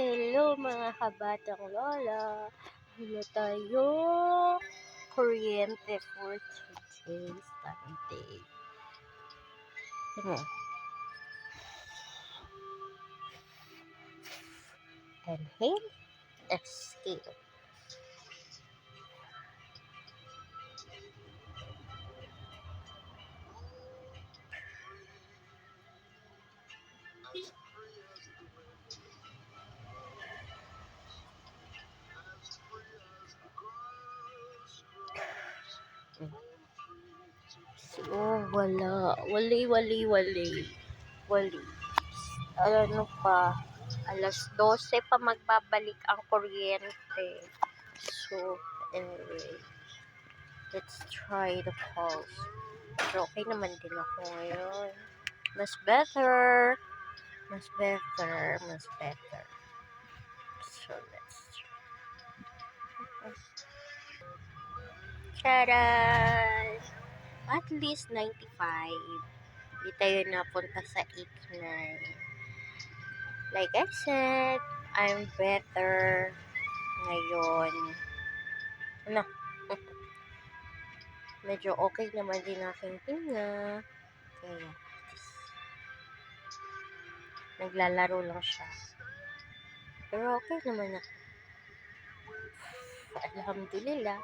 Hello mga kabatang lola, wala tayo kuryente for today's Sunday. Inhale, exhale. So, wali. Ano pa, alas 12 pa magbabalik ang kuryente. So, anyway, let's try the calls. Pero okay naman din ako ngayon. Mas better. So, let's try. Charan! At least 95. Hindi tayo napunta sa 89. Like I said, I'm better ngayon. Ano? Medyo okay naman din aking tinga. Kaya, naglalaro lang siya. Pero okay naman ako. Alhamdulillah.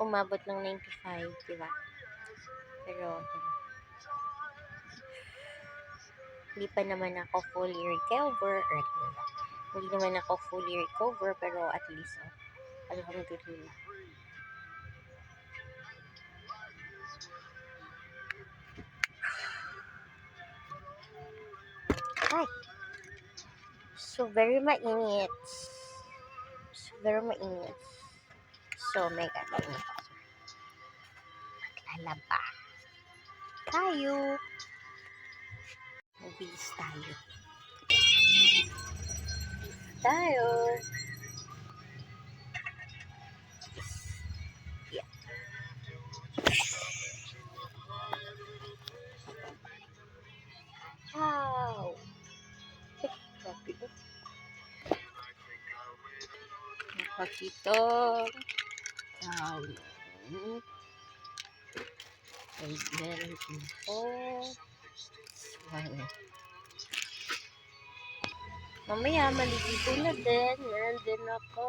Umabot ng 95, diba? Pero, hindi pa naman ako fully recover. Hindi naman ako fully recover, pero at least, alhamdulillah. Ay! So, very mainit. So, may gagawin ako. Maglalaba tayo. Mabilis tayo. Yeah. Wow! Grabe. Napakitong down. Ay, meron po. Mamaya, maligigo na din. Meron din ako.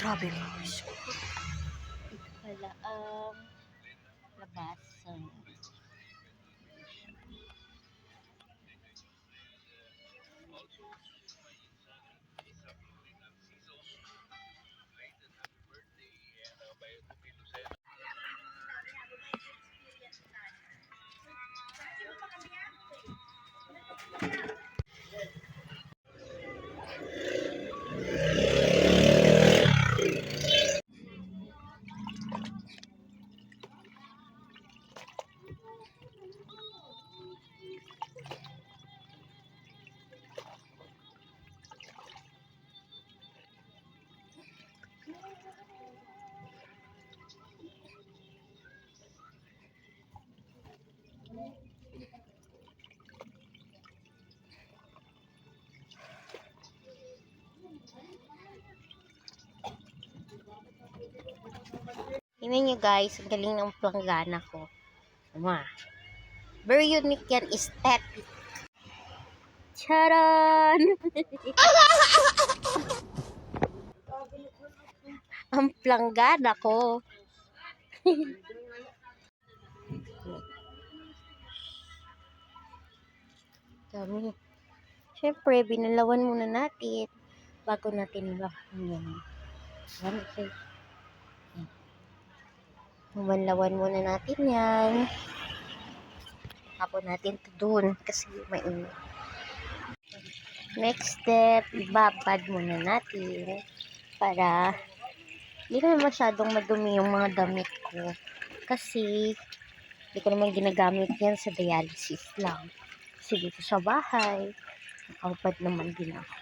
Grabe mga isko. Ito pala ang labasan. Tingnan nyo guys, ang galing ng planggana ko. Tama. Very unique yan, aesthetic. Charan! Ang planggana ko. Dami. Siyempre, binalawan muna natin bago natin yan. Bumanlawan muna natin yan. Tapon natin ito dun kasi mainit. Next step, ibabad muna natin para hindi naman masyadong madumi yung mga damit ko. Kasi hindi ko naman ginagamit yan sa dialysis lang. Kasi dito sa bahay, nakahubad naman din ako.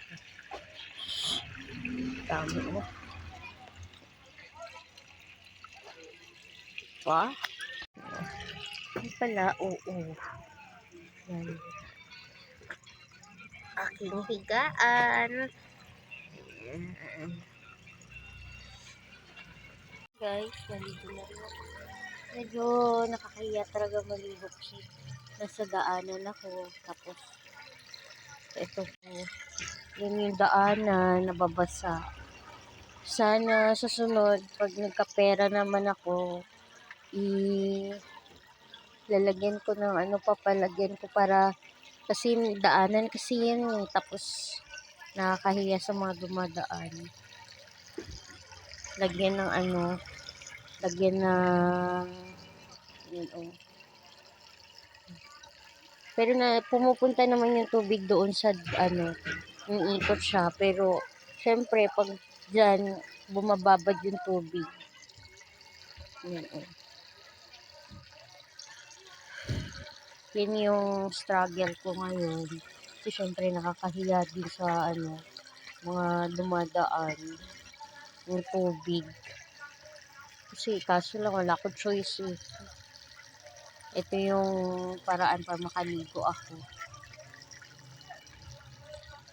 Dami mo. Pa? Ay pala, oo. Yan. Aking higaan. Guys, maligo na rin ako. Medyo nakakahiya talaga maligo kasi nasa daanan ako. Tapos, ito po. Yun yung daanan, nababasa. Sana sa sunod, pag nagkapera naman ako, lalagyan ko ng papalagyan ko para kasi daanan kasi yan eh. Tapos nakakahiya sa mga dumadaan. Lagyan ng lagyan ng yun, oh. Pero na pumupunta naman yung tubig doon sa umiikot siya. Pero syempre pag dyan bumababad yung tubig. Yun, oh. Yan yung struggle ko ngayon. Kasi syempre nakakahiya din sa mga dumadaan yung tubig. Kasi kaso lang wala ko choice eh. Ito yung paraan para makaligo ako.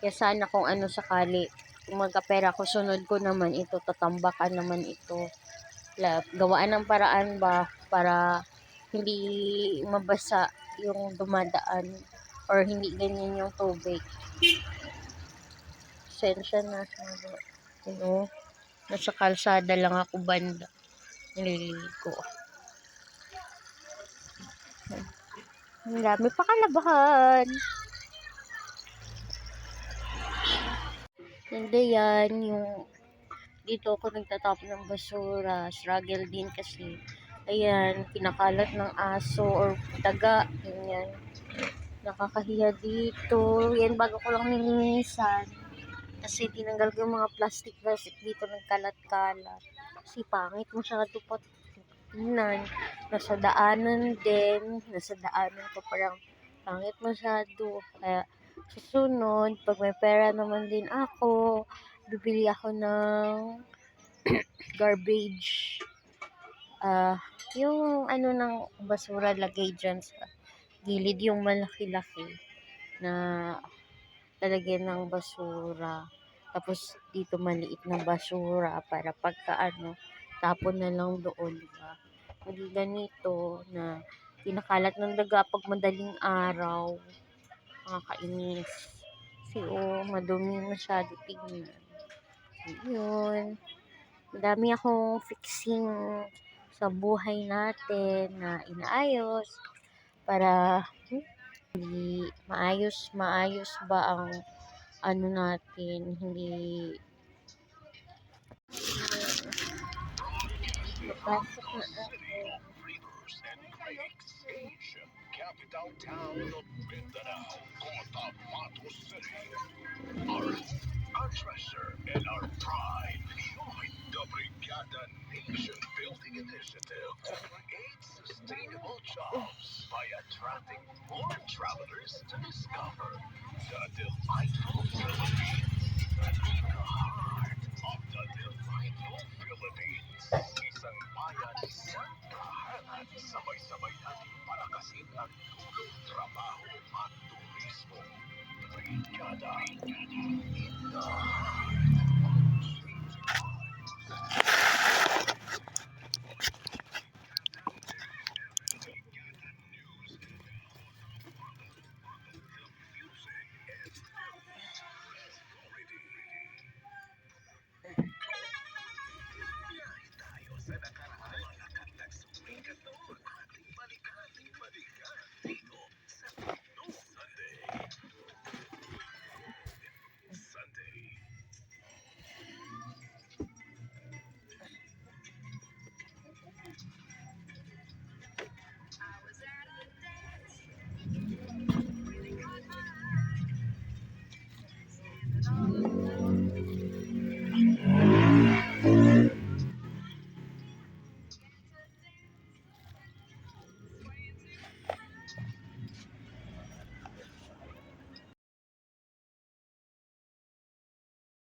Kaya sana kung sakali, kung magkapera ko, sunod ko naman ito, tatambakan naman ito. Gawaan ng paraan ba para hindi mabasa yung dumadaan or hindi ganyan yung tubig. Sensya na nasa kalsada lang ako banda nililigo. Ang dami pa kalabahan. Hindi yan yung dito ako nagtatapon ng basura. Struggle din kasi ayan, kinakalat ng aso or daga, ganyan. Nakakahiya dito. Yan, bago ko lang nilinisan. Kasi tinanggal ko yung mga plastic dito nagkalat-kalat. Kasi pangit masyado pa tingnan. Nasa daanan din. Nasa daanan ko parang pangit masyado. Kaya susunod, pag may pera naman din ako, bibili ako ng garbage. Yung ng basura lagay dyan sa gilid, yung malaki-laki na lalagyan ng basura. Tapos dito maliit na basura para pagka tapon na lang doon, diba? Hindi ganito na pinakalat ng daga pag madaling araw. Nakakainis. Kasi madumi masyado tingnan. Yun. Madami akong fixing sa buhay natin na inaayos para hindi maayos ba ang natin, hindi pasok na ako. Capital town of Mindanao, Cotabato City. Our treasure and our pride. The Brigada Nation Building Initiative to create sustainable jobs by attracting more travelers to discover the delightful Philippines. The heart of the delightful Philippines. Isang bayan isang kahanan. Sabay-sabay natin palakasin ang tulong, trabaho at turismo. Brigada in the